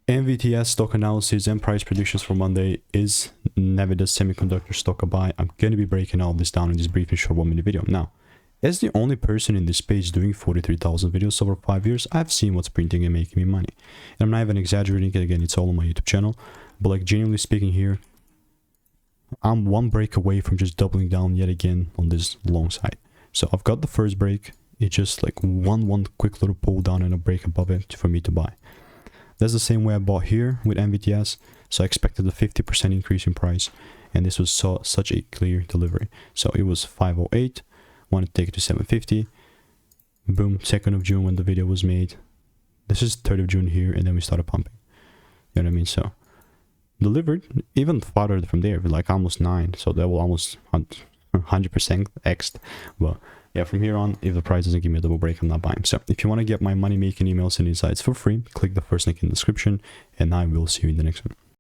NVTS stock analysis and price predictions for Monday. Is Navitas Semiconductor stock a buy? I'm going to be breaking all this down in this brief and short 1-minute video. Now, as the only person in this space doing 43,000 videos over 5 years, I've seen what's printing and making me money. And I'm not even exaggerating it. Again, it's all on my YouTube channel. But like, genuinely speaking here, I'm one break away from just doubling down yet again on this long side. So I've got the first break. It's just like one quick little pull down and a break above it for me to buy. That's the same way I bought here with NVTS. So I expected a 50% increase in price, and this was such a clear delivery. So it was 508, wanted to take it to 750. Boom, 2nd of June when the video was made. This is 3rd of June here, and then we started pumping. You know what I mean? So delivered even farther from there, like almost 9. So that will almost 100% X'd. But yeah, from here on, if the price doesn't give me a double break, I'm not buying. So if you want to get my money making emails and insights for free, click the first link in the description, and I will see you in the next one.